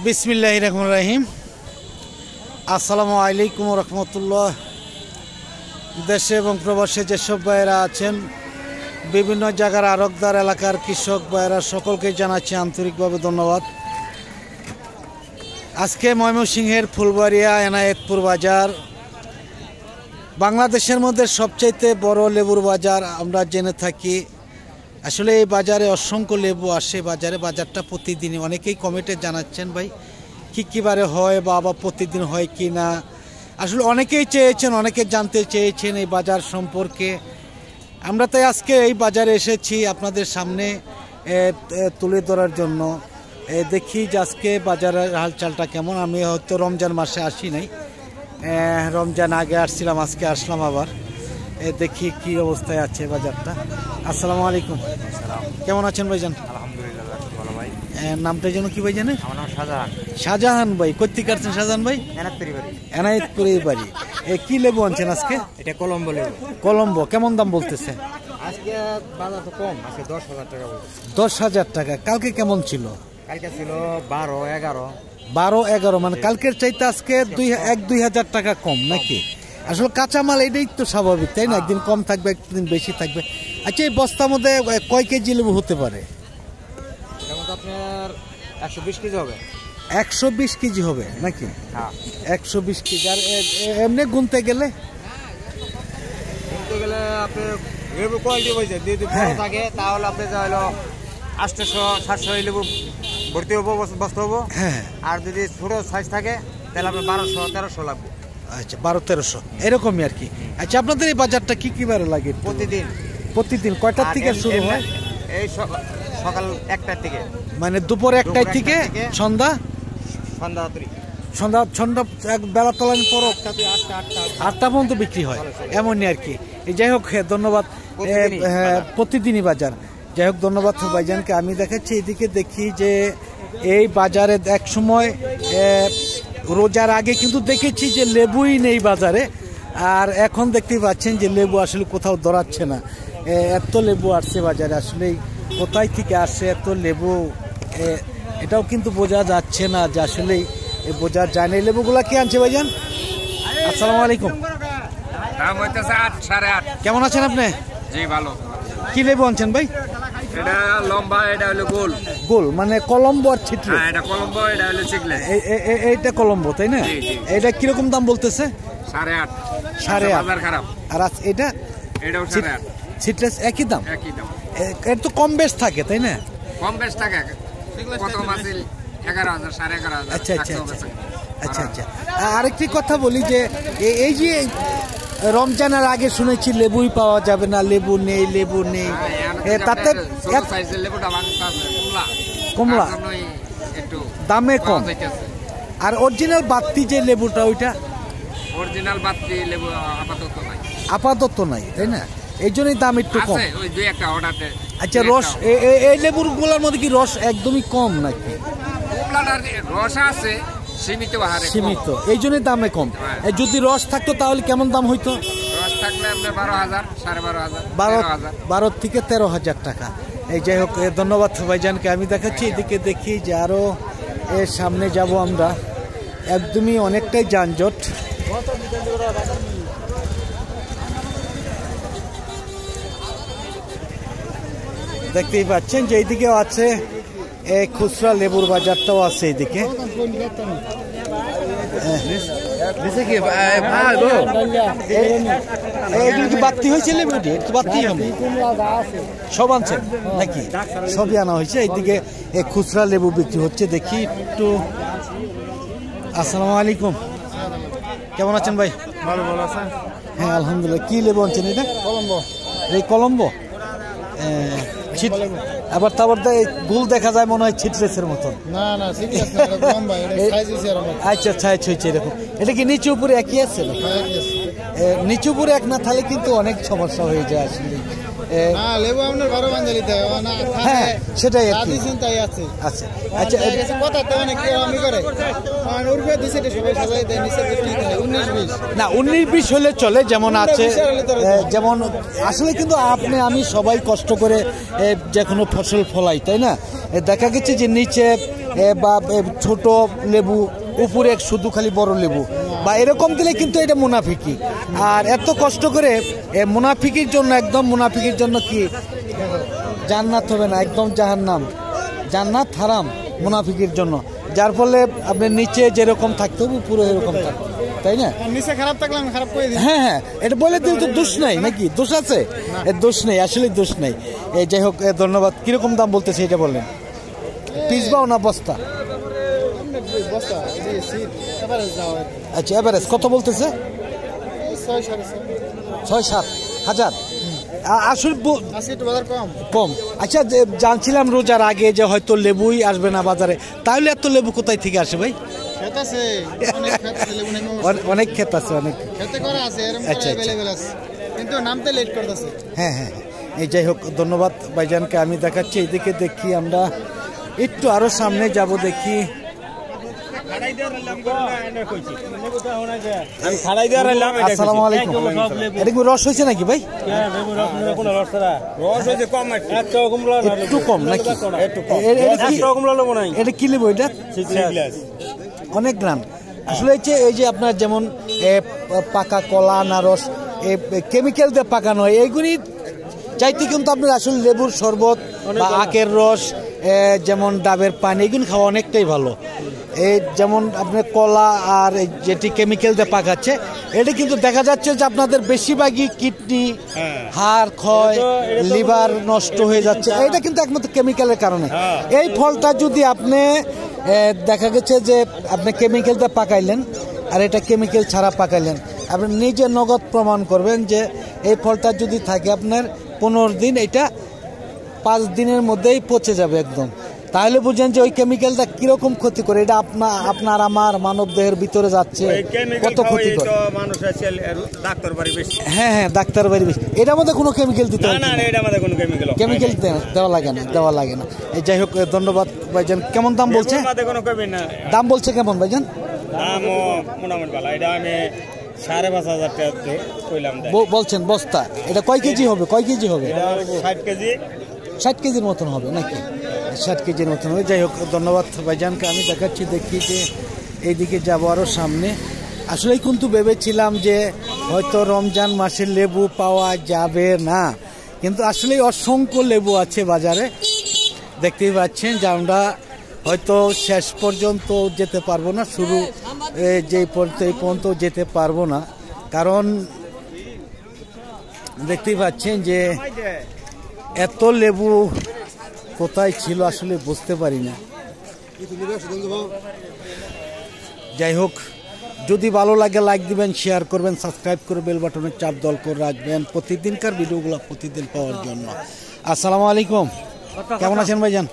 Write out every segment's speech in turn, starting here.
বিসমিল্লাহির রহমানির রহিম। আসসালামু আলাইকুম রহমতুল্লাহ। দেশে এবং প্রবাসে যেসব ভাইয়েরা আছেন, বিভিন্ন জায়গার আরকদার এলাকার কৃষক ভাইয়েরা সকলকে জানাচ্ছি আন্তরিকভাবে ধন্যবাদ। আজকে ময়মনসিংহের ফুলবাড়িয়া এনায়েতপুর বাজার বাংলাদেশের মধ্যে সবচাইতে বড় লেবুর বাজার আমরা জেনে থাকি। আসলে এই বাজারে অসংখ্য লেবু আসে বাজারটা প্রতিদিনই অনেকেই কমেন্টে জানাচ্ছেন ভাই কী বারে হয় বা আবার প্রতিদিন হয় কি না। আসলে অনেকেই চেয়েছেন, অনেকে জানতে চেয়েছেন এই বাজার সম্পর্কে। আমরা তাই আজকে এই বাজারে এসেছি আপনাদের সামনে তুলে ধরার জন্য। দেখি যে আজকে বাজারের হালচালটা কেমন। আমি হয়তো রমজান মাসে আসি নাই, রমজান আগে আসছিলাম, আজকে আসলাম আবার। দেখি কি অবস্থায় আছে বাজারটা। আসসালামু আলাইকুম, কেমন আছেন ভাইজান? আলহামদুলিল্লাহ ভালো ভাই। নামটা যেন কি ভাই জানেন? আমার নাম শাহজাহান। শাহজাহান ভাই, কোথেকে আসছেন শাহজাহান ভাই? এনায়েতপুরে বাড়ি। কি লেবু আনছেন আজকে? এটা কলম্বো লেবু। কলম্বো কেমন দাম বলতেছে? আজকে বাজার তো কম, আজকে 10,000 টাকা বলছে। 10,000 টাকা। কালকে কেমন ছিল? কালকে ছিল 12-11। 12-11 মানে কালকের চাইতে আজকে 1-2 হাজার টাকা কম নাকি? আসলে কাঁচামাল এটাই তো স্বাভাবিক, তাই না? একদিন কম থাকবে, একদিন বেশি থাকবে। আচ্ছা, এই বস্তার মধ্যে কয় কেজি লেবু হতে পারে? আপনার 120 কেজি হবে। 120 কেজি হবে নাকি? হ্যাঁ, 120 কেজি। আর এমনি গুনতে গেলে আপনি লেবু কোয়ালিটি বলছে যদি বড় থাকে তাহলে আপনি যা হলো 800-700 লেবু ভর্তি হবো, বস্তা হবো। হ্যাঁ, আর যদি ছোট সাইজ থাকে তাহলে আপনার 1200-1300 লাগবে। আচ্ছা, 1200-1300 এরকমই আর কি। আচ্ছা, আপনাদের এই বাজারটা কি বারে লাগে? প্রতিদিন কয়টার থেকে শুরু হয়? এই সকাল 1টার থেকে, মানে দুপুর 1টার থেকে সন্ধ্যা বেলা তলার পর 8টা পর্যন্ত বিক্রি হয়, এমনই আর কি। যাই হোক, ধন্যবাদ। প্রতিদিনই বাজার। যাই হোক, ধন্যবাদ ভাইজানকে। আমি দেখাচ্ছি এদিকে, দেখি যে এই বাজারে এক সময় রোজার আগে কিন্তু দেখেছি যে লেবুই নেই বাজারে, আর এখন দেখতেই পাচ্ছেন যে লেবু আসলে কোথাও দৌড়াচ্ছে না। এত লেবু আসছে বাজারে, আসলে কোথায় থেকে আসছে এত লেবু এটাও কিন্তু বোঝা যাচ্ছে না, যে আসলে বোঝা যায় না। এই লেবুগুলা কি আনছে ভাইজান? আসসালামু আলাইকুম। দাম হইতেছে 8-8.5। কেমন আছেন আপনি? জি ভালো। কি লেবু আনছেন ভাই? এটা লম্বা, এটা হলো গোল। গোল মানে কলম্বো আর ছিটলে? হ্যাঁ, এটা কলম্বো, এটা হলো চিকলেস। এইটা কলম্বো, তাই না? এটা কিরকম দাম বলতেছে? 8.5। 8.5 বাজার খারাপ। আর এটাও 8.5। ছিটলেস একই দাম? এর তো কম বেশ থাকে, তাই না? কম বেশ থাকে। কত মাসিল 11,000, 11,500। আচ্ছা আচ্ছা আচ্ছা আচ্ছা। আরেকটি কথা বলি যে এই যে রমজানের আগে শুনেছি লেবুই পাওয়া যাবে না, লেবু নেই। তাতে কমলা দামে কম। আর অরিজিনাল বাত্তি যে লেবুটা, ওইটা অরিজিনাল বাত্তি লেবু আপাতত নাই, তাই না? এই জন্যই দাম একটু কম। আচ্ছা, রস এই লেবুর গুলার মধ্যে কি রস একদমই কম নাকি? রস আছে সীমিত, এই জন্যই দামে কম। যদি রস থাকতো তাহলে কেমন দাম হইতো? রস থাকলে আপনার 12,000, 12,500, 12 থেকে 13,000 টাকা। এই যাই হোক, ধন্যবাদ ভাইজানকে। আমি দেখাচ্ছি এদিকে, দেখি যে আরো এর সামনে যাব আমরা। একদমই অনেকটাই যানজট। দেখতেই পাচ্ছেন যে এইদিকেও আছে খুচরা লেবুর বাজারটাও আছে এইদিকে। এগুলো কি বাত্তি হয়েছে লেবুটি? বাত্তি হবে সব আনছেন নাকি? সবই আনা হয়েছে। এইদিকে খুচরা লেবু বিক্রি হচ্ছে, দেখি একটু। আসসালামু আলাইকুম, কেমন আছেন ভাই? ভালো আছেন? হ্যাঁ, আলহামদুলিল্লাহ। কি লেবু আনছেন এটা? কলম্বো। এই কলম্বো আবার তারপর গুল দেখা যায় মনে হয় ছিটলেসের মতন। আচ্ছা আচ্ছা, হয়েছে এরকম। এটা কি নিচু উপরে একই আছে? নিচু উপরে এক না থাকলে কিন্তু অনেক সমস্যা হয়ে যায় আসলে। হ্যাঁ, সেটাই আচ্ছা আচ্ছা। না, 19-20 হলে চলে, যেমন আছে। যেমন আসলে কিন্তু আমি সবাই কষ্ট করে যে কোনো ফসল ফলাই, তাই না? দেখা গেছে যে নিচে বা ছোট লেবু, উপরে শুধু খালি বড় লেবু বা এরকম দিলে কিন্তু এটা মুনাফিকি। আর এত কষ্ট করে মুনাফিকির জন্য, একদম মুনাফিকির জন্য কি জান্নাত হবে না, একদম জাহান্নাম, জান্নাত হারাম মুনাফিকির জন্য। যার ফলে আপনি নিচে যেরকম থাকতে হবে উপরে এরকম থাকতে, তাই না? নিচে খারাপ থাকলে আমি খারাপ করে দিই। হ্যাঁ হ্যাঁ, এটা বলে দিলে তো দোষ নাই নাকি? দোষ আছে? দোষ নেই, আসলে দোষ নেই। যাই হোক, ধন্যবাদ। কিরকম দাম বলতেছে এটা বললেন? পিস বাও না বস্তা? আচ্ছা, এভারেজ কত বলতেছে? 6-7 হাজার। আসলে কম। আচ্ছা, জানছিলাম রোজার আগে যে হয়তো লেবুই আসবে না বাজারে, তাহলে এত লেবু কোথায় থেকে আসে ভাই? অনেক ক্ষেত আছে, অনেক। আচ্ছা, হ্যাঁ হ্যাঁ, এই যাই হোক, ধন্যবাদ ভাইজানকে। আমি দেখাচ্ছি এইদিকে, দেখি আমরা একটু আরো সামনে যাব, দেখি। আসসালামু আলাইকুম। এটা কি রস হয়েছে নাকি ভাই? একটু কম নাকি? এটা কি লেবু? এটা অনেক গ্রাম। আসলে এই যে আপনার যেমন পাকা কলা, আনারস, কেমিক্যাল দিয়ে পাকানো হয়, এইগুলি চাইতে কিন্তু আপনার আসলে লেবুর শরবত বা আখের রস, যেমন ডাবের পানি, এগুলো খাওয়া অনেকটাই ভালো। এই যেমন আপনার কলা আর যেটি কেমিক্যাল দিয়ে পাকাচ্ছে, এটা কিন্তু দেখা যাচ্ছে যে আপনাদের বেশিরভাগই কিডনি, হাড় ক্ষয়, লিভার নষ্ট হয়ে যাচ্ছে। এটা কিন্তু একমাত্র কেমিক্যালের কারণে। এই ফলটা যদি আপনি দেখা গেছে যে আপনি কেমিক্যাল দিয়ে পাকাইলেন আর এটা কেমিক্যাল ছাড়া পাকাইলেন, আপনি নিজে নগদ প্রমাণ করবেন যে এই ফলটা যদি থাকে আপনার 15 দিন, এটা 5 দিনের মধ্যেই পচে যাবে একদম। তাহলে বুঝেন যে ওই কেমিক্যালটা কিরকম ক্ষতি করে। এটা আপনার আমার মানব দেহের ভিতরে যাচ্ছে, কত ক্ষতি করে। হ্যাঁ হ্যাঁ, ডাক্তার বাড়ি বেশি। এটার মধ্যে কোনো কেমিক্যাল দিতে হয় না, কেমিক্যাল দেওয়া লাগে না। এই যাই হোক, ধন্যবাদ ভাইজান। কেমন দাম বলছে? দাম বলছে কেমন ভাইজান? বলছেন বস্তা। এটা কয় কেজি হবে? 60 কেজির মতন হবে নাকি? 60 কেজির মতন হবে। যাই হোক, ধন্যবাদ ভাইজানকে। আমি দেখাচ্ছি, দেখি যে এইদিকে যাবো আরও সামনে। আসলেই কিন্তু ভেবেছিলাম যে হয়তো রমজান মাসে লেবু পাওয়া যাবে না, কিন্তু আসলেই অসংখ্য লেবু আছে বাজারে। দেখতেই পাচ্ছেন যে আমরা হয়তো শেষ পর্যন্ত যেতে পারবো না, শুরু এই পর্যন্ত যেতে পারবো না, কারণ দেখতেই পাচ্ছেন যে এত লেবু কোথায় ছিল আসলে বুঝতে পারি না। যাই হোক, যদি ভালো লাগে লাইক দিবেন, শেয়ার করবেন, সাবস্ক্রাইব করে বেল বাটনের চাপ দল করে রাখবেন প্রতিদিনকার ভিডিওগুলো প্রতিদিন পাওয়ার জন্য। আসসালামু আলাইকুম, কেমন আছেন ভাইজান?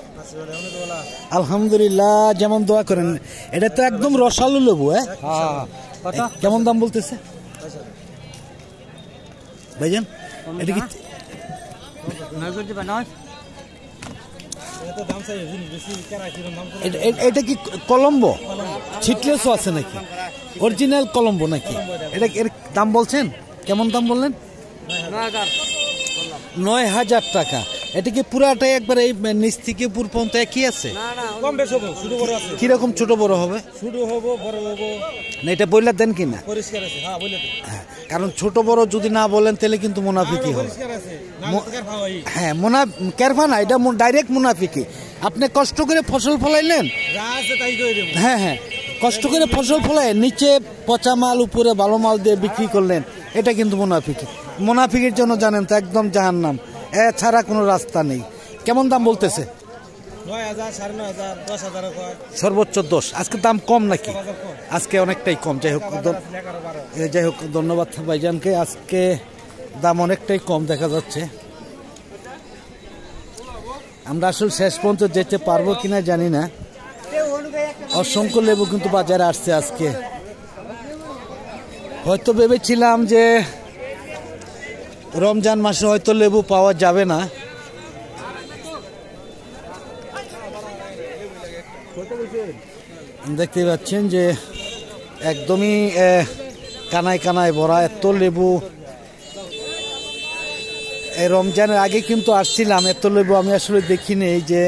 আলহামদুলিল্লাহ, যেমন দোয়া করেন। এটা তো একদম রসালো লেবু। কেমন দাম বলতেছে ভাইজান? এটা কি এটা কি কলম্বো? ছিটলেসও আছে নাকি? অরিজিনাল কলম্বো নাকি? এটা এর দাম বলছেন? কেমন দাম বললেন? 9,000 টাকা। এটা কি পুরাটাই একবার এই নিচ থেকে পুর পর্যন্ত একই আছে? কিরকম ছোট বড় হবে? না, এটা বললে দেন কিনা? কারণ ছোট বড় যদি না বলেন তাহলে কিন্তু মুনাফিকি হবে। হ্যাঁ, কেরফা না, এটা ডাইরেক্ট মুনাফিকি। আপনি কষ্ট করে ফসল ফলাইলেন, হ্যাঁ হ্যাঁ, কষ্ট করে ফসল ফলাই নিচে পচা মাল, উপরে ভালো মাল দিয়ে বিক্রি করলেন, এটা কিন্তু মুনাফিকি। মুনাফিকের জন্য জানেন তো একদম জাহান্নাম, এছাড়া কোনো রাস্তা নেই। কেমন দাম বলতেছে? 9,000, 9,500, 10,000। সর্বোচ্চ 10। আজকে দাম কম নাকি? আজকে অনেকটাই কম। যাই হোক, ধন্যবাদ ভাইজানকে। আজকে দাম অনেকটাই কম দেখা যাচ্ছে। আমরা আসলে শেষ পর্যন্ত যেতে পারবো কিনা জানি না। অসংখ্য লেবু কিন্তু বাজারে আসছে আজকে। হয়তো ভেবেছিলাম যে রমজান মাসে হয়তো লেবু পাওয়া যাবে না, দেখতে পাচ্ছেন যে একদমই কানায় কানায় ভরা এত লেবু। এই রমজানের আগে কিন্তু আসছিলাম, এত লেবু আমি আসলে দেখিনি। এই যে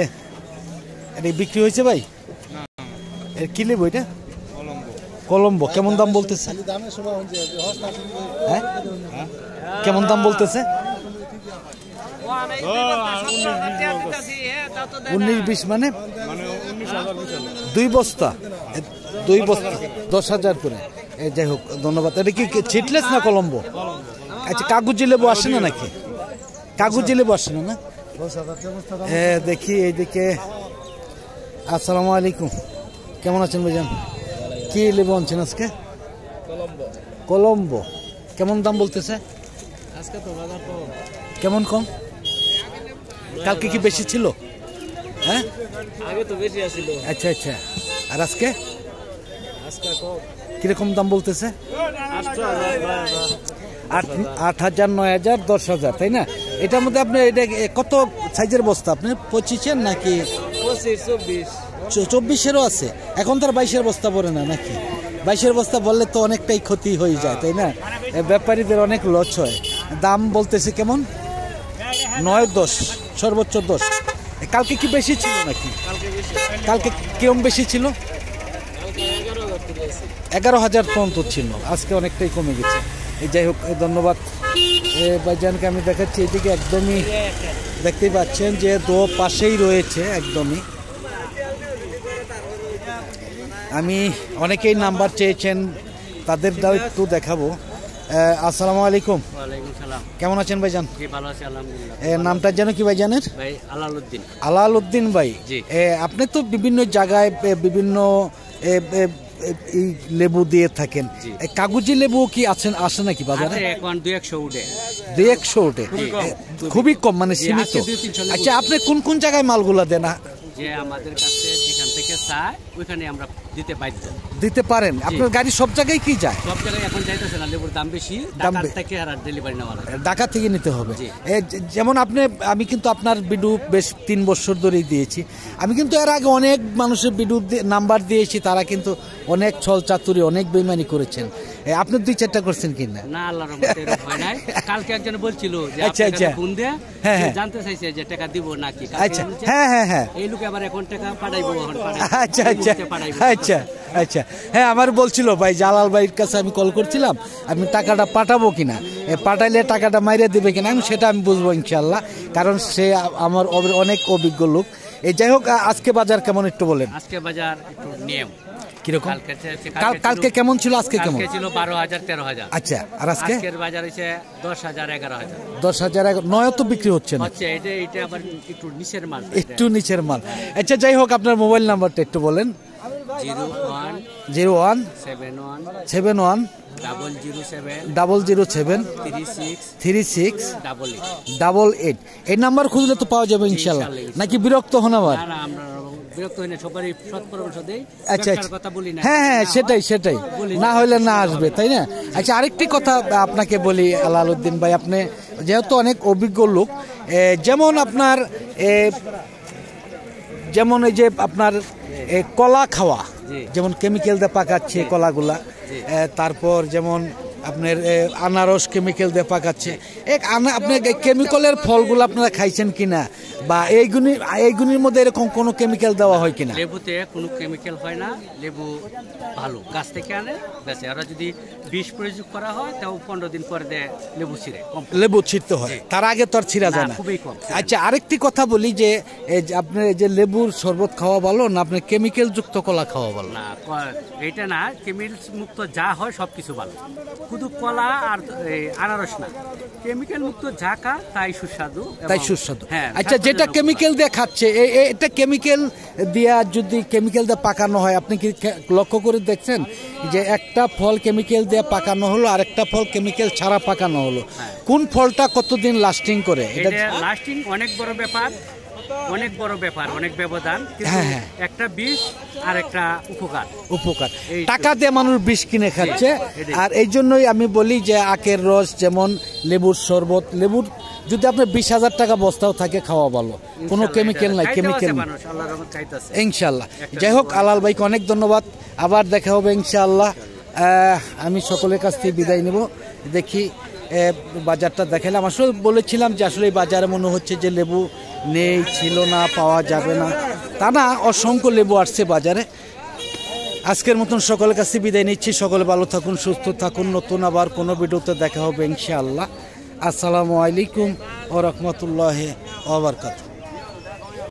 এটা বিক্রি হয়েছে ভাই, কি লেবু এটা? কলম্বো। কেমন দাম বলতেছে? হ্যাঁ, কেমন দাম বলতেছে? 19-20 মানে 2 বস্তা 10,000 করে। যাই হোক, ধন্যবাদ। এটা কি ছিটলেস না কলম্বো? আচ্ছা, কাগজি লেবু আসে না নাকি? কাগজি লেবু আসে না? দেখি এইদিকে। আসসালামু আলাইকুম, কেমন আছেন ভাইজান? কি লেবু আনছেন আজকে? কলম্বো। কেমন দাম বলতেছে? কেমন কম? কালকে কি বেশি ছিল? হ্যাঁ, আগে তো বেশি আছিল। আচ্ছা আচ্ছা। আর আজকে কিরকম দাম বলতেছে? 8,000, 9,000, 10,000, তাই না? এটার মধ্যে আপনি এটা কত সাইজের বস্তা? আপনি 25-এর নাকি 24-এরও আছে? এখন তার 22-এর বস্তা পড়ে না নাকি? 22-এর বস্তা বললে তো অনেকটাই ক্ষতি হয়ে যায়, তাই না? ব্যাপারীদের অনেক লস হয়। দাম বলতেছে কেমন? 9-10, সর্বোচ্চ 10। কালকে কি বেশি ছিল নাকি? কালকে কেমন বেশি ছিল? 11,000 পর্যন্ত ছিল, আজকে অনেকটাই কমে গেছে। যাই হোক, ধন্যবাদ। ভাইজানকে আমি দেখাচ্ছি এদিকে, একদমই দেখতেই পাচ্ছেন যে দো পাশেই রয়েছে একদমই। আমি অনেকেই নাম্বার চেয়েছেন, তাদের দাও একটু দেখাবো। আসসালামু আলাইকুম। কেমন আছেন ভাইজান? নামটা যেন কি ভাইজানের? আলাল উদ্দিন ভাই। আপনি তো বিভিন্ন জায়গায় বিভিন্ন এই লেবু দিয়ে থাকেন। কাগজি লেবু কি আসে নাকি বাজারে? 200 উঠে, খুবই কম, মানে সীমিত। আচ্ছা, আপনি কোন কোন জায়গায় মালগুলা দেন? যে আমাদের কাছে যেখান থেকে চায় ওইখানে আমরা দিতে বাধ্য। দিতে পারেন? আপনার গাড়ি সব জায়গায় কি যায়? সব জায়গায় এখন যাইতেছে না, লেবুর দাম বেশি, ঢাকা থেকে আর ডেলিভারি নেওয়া লাগে। ঢাকা থেকে নিতে হবে। যেমন আমি কিন্তু আপনার বিডু বেশ 3 বছর ধরেই দিয়েছি। আমি কিন্তু এর আগে অনেক মানুষের বিডু নাম্বার দিয়েছি, তারা কিন্তু অনেক ছল চাতুরি, অনেক বেইমানি করেছেন। আপনি 2-4টা করছেন কিনা? না, আল্লাহর রহমতে এরকম হয় নাই। কালকে একজন বলছিল যে আচ্ছা আচ্ছা, ফোন দিয়ে জানতে চাইছে যে টাকা দিব নাকি। আচ্ছা, হ্যাঁ হ্যাঁ হ্যাঁ, এই লোক আবার এখন টাকা পাঠাইবো। আচ্ছা আচ্ছা আচ্ছা আচ্ছা। হ্যাঁ, আমার বলছিল ভাই, জালাল ভাইয়ের কাছে আমি কল করছিলাম, আমি টাকাটা পাঠাবো কিনা, পাঠাইলে টাকাটা মাইরে দিবে কিনা, আমি সেটা আমি বুঝবো ইনশাল্লাহ, কারণ সে আমার অনেক অভিজ্ঞ লোক। যাই হোক, আজকে বাজার কেমন একটু বলেন? আজকে বাজার একটু নিয়ম কিরকম? কালকে কেমন ছিল, আজকে কেমন ছিল? 12,000, 13,000। আচ্ছা, আর আজকের বাজার হচ্ছে 10,000, 11,000। 10,000, 9 তো বিক্রি হচ্ছে না। এটা আবার একটু নিচের মাল, একটু নিচের মাল। আচ্ছা, যাই হোক, আপনার মোবাইল নাম্বারটা একটু বলেন। 01 71 007 36 88। এই নাম্বার খুঁজলে তো পাওয়া যাবে ইনশাল্লাহ, নাকি বিরক্ত হন আবার? আচ্ছা আচ্ছা, হ্যাঁ হ্যাঁ, সেটাই, না হলে না আসবে, তাই না? আচ্ছা, আরেকটি কথা আপনাকে বলি আলাল উদ্দিন ভাই, আপনি যেহেতু অনেক অভিজ্ঞ লোক, যেমন আপনার যেমন এই যে আপনার কলা খাওয়া, যেমন কেমিক্যাল দিয়ে পাকাচ্ছে কলাগুলা, তারপর যেমন আপনার আনারস কেমিক্যাল দিয়ে পাকাচ্ছে, আপনার কেমিক্যালের ফলগুলো আপনারা খাইছেন কিনা, বা এইগুলির মধ্যে এরকম কোনো কেমিক্যাল দেওয়া হয় কিনা? লেবুতে কোনো কেমিক্যাল হয় না, লেবু ভালো, গাছ থেকে আনে বেঁচে। আর যদি বিষ প্রয়োগ করা হয় তাও 15 দিন পরে দেয় লেবু ছিঁড়তে হয়, তার আগে তো আর ছিঁড়া যায় না, খুবই কম। আচ্ছা, আরেকটি কথা বলি যে আপনার যে লেবুর শরবত খাওয়া ভালো না আপনার কেমিক্যাল যুক্ত কলা খাওয়া ভালো? না, এটা না, কেমিক্যাল মুক্ত যা হয় সবকিছু ভালো, শুধু কলা আর আনারস না, কেমিক্যাল মুক্ত যা খা তাই সুস্বাদু। হ্যাঁ, আচ্ছা, যেটা কেমিক্যাল দিয়ে খাচ্ছে, এটা কেমিক্যাল দিয়া যদি কেমিক্যাল দিয়ে পাকানো হয়, আপনি কি লক্ষ্য করে দেখছেন যে একটা ফল কেমিক্যাল দিয়ে পাকানো হলো আর একটা ফল কেমিক্যাল ছাড়া পাকানো হলো, কোন ফলটা কতদিন লাস্টিং করে? এটা লাস্টিং অনেক বড় ব্যাপার, অনেক ব্যবধান। একটা বিষ আর একটা উপকার। টাকা দিয়ে মানুষ বিষ কিনে খাচ্ছে। আর এই জন্যই আমি বলি যে আখের রস, যেমন লেবুর শরবত, লেবুর যদি আপনার 20,000 টাকা বস্তাও থাকে, খাওয়া ভালো, কোনো কেমিক্যাল নাই, ইনশাল্লাহ। যাই হোক, আলাল ভাইকে অনেক ধন্যবাদ, আবার দেখা হবে ইনশাল্লাহ। আমি সকলের কাছ থেকে বিদায় নেব। দেখি বাজারটা দেখালাম, আসলে বলেছিলাম যে আসলে এই বাজারে মনে হচ্ছে যে লেবু নেই, ছিল না, পাওয়া যাবে না, তা না, অসংখ্য লেবু আসছে বাজারে। আজকের মতন সকলের কাছে বিদায় নিচ্ছি। সকলে ভালো থাকুন, সুস্থ থাকুন। নতুন আবার কোনো ভিডিওতে দেখা হবে ইনশাআল্লাহ। আসসালামু আলাইকুম ওয়া রাহমাতুল্লাহি ওয়া বারাকাতুহু।